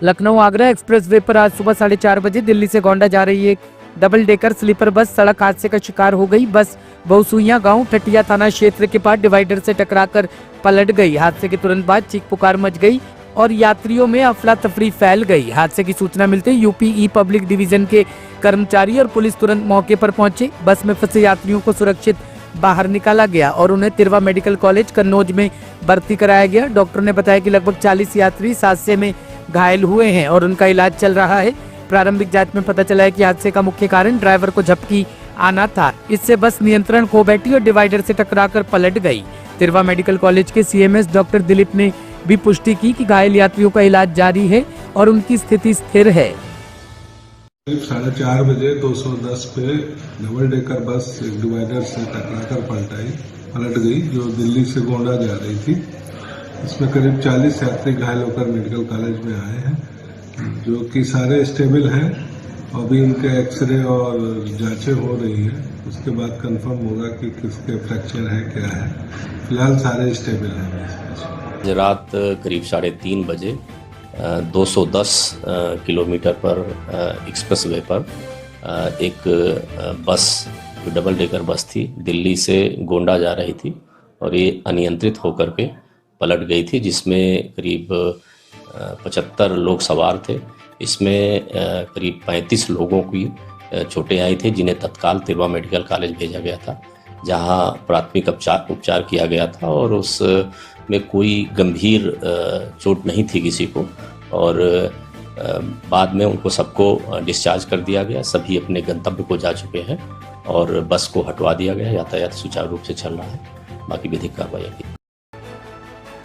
Lucknow Agra expressway पर आज सुबह 4:30 बजे दिल्ली से गोंडा जा रही एक डबल डेकर स्लीपर बस सड़क हादसे का शिकार हो गई। बस बहुसुइया गांव ठटिया थाना क्षेत्र के पास डिवाइडर से टकराकर पलट गई। हादसे के तुरंत बाद चीख पुकार मच गई और यात्रियों में अफरा तफरी फैल गई। हादसे की सूचना मिलते यूपी ई पब्लिक डिवीजन के कर्मचारी और पुलिस तुरंत मौके पर पहुंचे। बस में फंसे यात्रियों को सुरक्षित बाहर निकाला गया और उन्हें तिरवा मेडिकल कॉलेज कन्नौज में भर्ती कराया गया। डॉक्टर ने बताया कि लगभग 40 यात्री इस हादसे में घायल हुए हैं और उनका इलाज चल रहा है। प्रारंभिक जांच में पता चला है कि हादसे का मुख्य कारण ड्राइवर को झपकी आना था। इससे बस नियंत्रण खो बैठी और डिवाइडर से टकराकर पलट गई। तिरवा मेडिकल कॉलेज के सीएमएस डॉक्टर दिलीप ने भी पुष्टि की कि घायल यात्रियों का इलाज जारी है और उनकी स्थिति स्थिर है। करीब 4:30 बजे 210 पे डबल डेकर बस एक डिवाइडर से टकराकर पलट गई जो दिल्ली से गोंडा जा रही थी। इसमें करीब 40 यात्री घायल होकर मेडिकल कॉलेज में आए हैं, जो कि सारे स्टेबल हैं। अभी उनके एक्सरे और जांचें हो रही हैं, उसके बाद कंफर्म होगा कि किसके फ्रैक्चर है क्या है। फिलहाल सारे स्टेबल हैं। रात करीब 3:30 बजे 210 किलोमीटर पर एक्सप्रेसवे पर एक बस डबल डेकर बस थी, दिल्ली से गोंडा जा रही थी और ये अनियंत्रित होकर के पलट गई थी, जिसमें करीब 75 लोग सवार थे। इसमें करीब 35 लोगों की चोटें आई थी, जिन्हें तत्काल तिरवा मेडिकल कॉलेज भेजा गया था, जहां प्राथमिक उपचार किया गया था और उस में कोई गंभीर चोट नहीं थी किसी को और बाद में उनको सबको डिस्चार्ज कर दिया गया। सभी अपने गंतव्य को जा चुके हैं और बस को हटवा दिया गया। यातायात सुचारू रूप से चल रहा है, बाकी विधिक कार्रवाई की।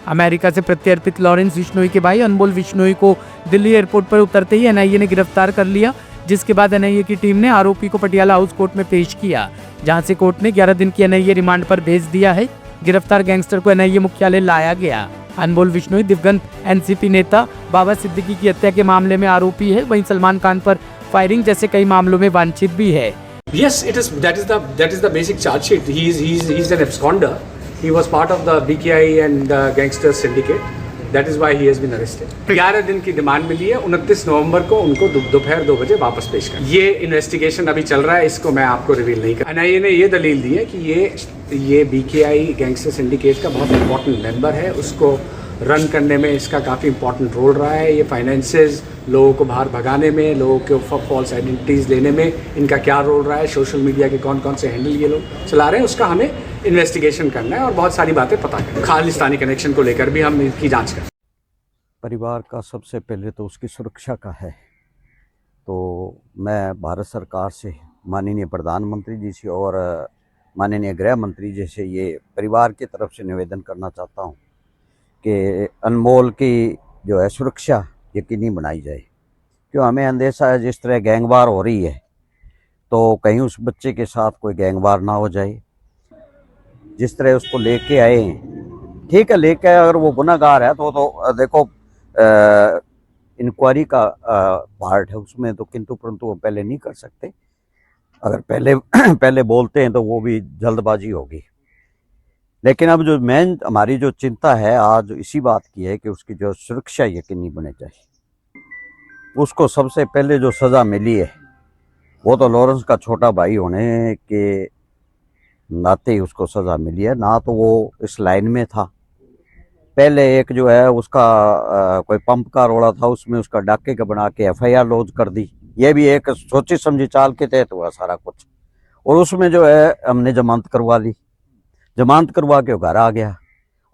अमेरिका से प्रत्यर्पित लॉरेंस बिश्नोई के भाई अनमोल बिश्नोई को दिल्ली एयरपोर्ट पर उतरते ही एनआईए ने गिरफ्तार कर लिया, जिसके बाद एनआईए की टीम ने आरोपी को पटियाला हाउस कोर्ट में पेश किया, जहां से कोर्ट ने 11 दिन की एनआईए रिमांड पर भेज दिया है। गिरफ्तार गैंगस्टर को एनआईए मुख्यालय लाया गया। अनमोल बिश्नोई दिवंगत एनसीपी नेता बाबा सिद्दीकी की हत्या के मामले में आरोपी है। वहीं सलमान खान पर फायरिंग जैसे कई मामलों में वांछित भी है। Yes, that is the basic charge sheet. He's an absconder. He was part of the BKI and gangster syndicate. That is why he has been arrested. 11 दिन की डिमांड मिली है। 29 नवंबर को उनको दोपहर 2 बजे वापस पेश कर। ये इन्वेस्टिगेशन अभी चल रहा है, इसको मैं आपको रिवील नहीं कर। एनआईए ने ये दलील दी है कि ये BKI गैंगस्टर सिंडिकेट का बहुत इंपॉर्टेंट मेंबर है, उसको रन करने में इसका काफ़ी इंपॉर्टेंट रोल रहा है। ये फाइनेंसेस लोगों को बाहर भगाने में, लोगों के फॉल्स आइडेंटिटीज़ लेने में इनका क्या रोल रहा है, सोशल मीडिया के कौन कौन से हैंडल ये लोग चला रहे हैं, उसका हमें इन्वेस्टिगेशन करना है और बहुत सारी बातें पता करना। खालिस्तानी कनेक्शन को लेकर भी हम इसकी जांच करें। परिवार का सबसे पहले तो उसकी सुरक्षा का है, तो मैं भारत सरकार से, माननीय प्रधानमंत्री जी से और माननीय गृह मंत्री जी से ये परिवार की तरफ से निवेदन करना चाहता हूँ कि अनमोल की जो है सुरक्षा यकीनी बनाई जाए। क्यों हमें अंदेशा है जिस तरह गैंगवार हो रही है, तो कहीं उस बच्चे के साथ कोई गैंगवार ना हो जाए। जिस तरह उसको लेके आए हैं, ठीक है, लेके आए, अगर वो गुनहगार है तो देखो इंक्वायरी का पार्ट है उसमें, तो किंतु परंतु वो पहले नहीं कर सकते। अगर पहले बोलते हैं तो वो भी जल्दबाजी होगी। लेकिन अब जो मेन हमारी जो चिंता है आज इसी बात की है कि उसकी जो सुरक्षा यकीनी बने चाहिए। उसको सबसे पहले जो सज़ा मिली है वो तो लॉरेंस का छोटा भाई होने के नाते ही उसको सज़ा मिली है, ना तो वो इस लाइन में था। पहले एक जो है उसका कोई पंप का रोड़ा था, उसमें उसका डाके का बना के FIR लॉन्च कर दी। ये भी एक सोची समझी चाल के तहत हुआ सारा कुछ, और उसमें जो है हमने जमानत करवा ली। जमानत करवा के घर आ गया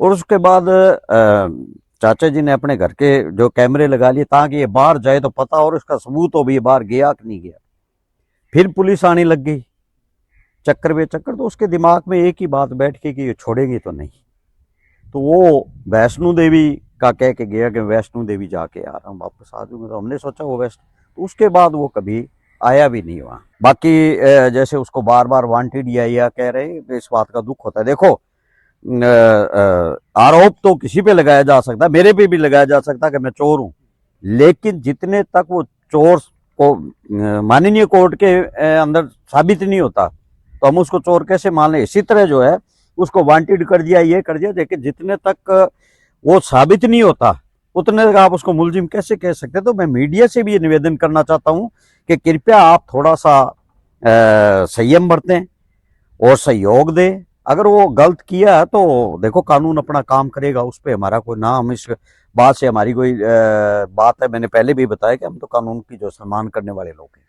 और उसके बाद चाचा जी ने अपने घर के जो कैमरे लगा लिए ताकि ये बाहर जाए तो पता और इसका सबूत हो भी ये बाहर गया कि नहीं गया। फिर पुलिस आने लग गई चक्कर बेचक्कर, तो उसके दिमाग में एक ही बात बैठ गई कि ये छोड़ेंगे तो नहीं। तो वो वैष्णो देवी का कह के गया कि वैष्णो देवी जाके आ रहा हूँ, वापस आ जाऊँगा। तो हमने सोचा वो तो उसके बाद वो कभी आया भी नहीं वहाँ। बाकी जैसे उसको बार बार वांटेड या कह रहे हैं, इस बात का दुख होता है। देखो आरोप तो किसी पे लगाया जा सकता है, मेरे पे भी लगाया जा सकता है कि मैं चोर हूँ, लेकिन जितने तक वो चोर को माननीय कोर्ट के अंदर साबित नहीं होता तो हम उसको चोर कैसे मान लें। इसी तरह जो है उसको वांटेड कर दिया, ये कर दिया, लेकिन जितने तक वो साबित नहीं होता उतने तक आप उसको मुलजिम कैसे कह सकते हैं? तो मैं मीडिया से भी ये निवेदन करना चाहता हूं कि कृपया आप थोड़ा सा संयम बरतें और सहयोग दें। अगर वो गलत किया तो देखो कानून अपना काम करेगा, उस पर हमारा कोई ना, हम इस बात से हमारी कोई बात है, मैंने पहले भी बताया कि हम तो कानून की जो सम्मान करने वाले लोग हैं।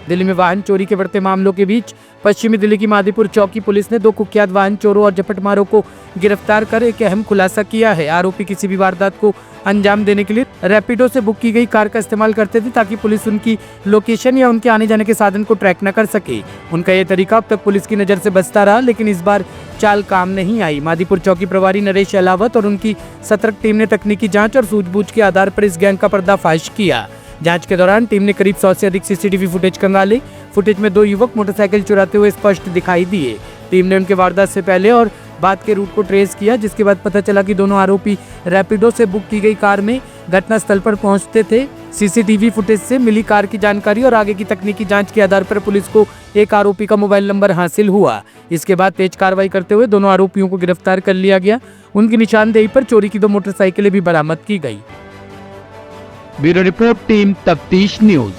दिल्ली में वाहन चोरी के बढ़ते मामलों के बीच पश्चिमी दिल्ली की मादीपुर चौकी पुलिस ने 2 कुख्यात वाहन चोरों और झपटमारों को गिरफ्तार कर एक अहम खुलासा किया है। आरोपी किसी भी वारदात को अंजाम देने के लिए रैपिडो से बुक की गई कार का इस्तेमाल करते थे ताकि पुलिस उनकी लोकेशन या उनके आने जाने के साधन को ट्रैक न कर सके। उनका यह तरीका अब तक पुलिस की नजर से बचता रहा, लेकिन इस बार चाल काम नहीं आई। मादीपुर चौकी प्रभारी नरेश अलावत और उनकी सतर्क टीम ने तकनीकी जाँच और सूझबूझ के आधार पर इस गैंग का पर्दाफाश किया। जांच के दौरान टीम ने करीब 100 से अधिक सीसीटीवी फुटेज खंगाले। फुटेज में 2 युवक मोटरसाइकिल चुराते हुए स्पष्ट दिखाई दिए। टीम ने उनके वारदात से पहले और बाद के रूट को ट्रेस किया, जिसके बाद पता चला कि दोनों आरोपी रैपिडो से बुक की गई कार में घटनास्थल पर पहुंचते थे। सीसीटीवी फुटेज से मिली कार की जानकारी और आगे की तकनीकी जांच के आधार पर पुलिस को एक आरोपी का मोबाइल नंबर हासिल हुआ। इसके बाद तेज कार्रवाई करते हुए दोनों आरोपियों को गिरफ्तार कर लिया गया। उनकी निशानदेही पर चोरी की 2 मोटरसाइकिलें भी बरामद की गई। ब्यूरो रिपोर्ट टीम तफ्तीश न्यूज।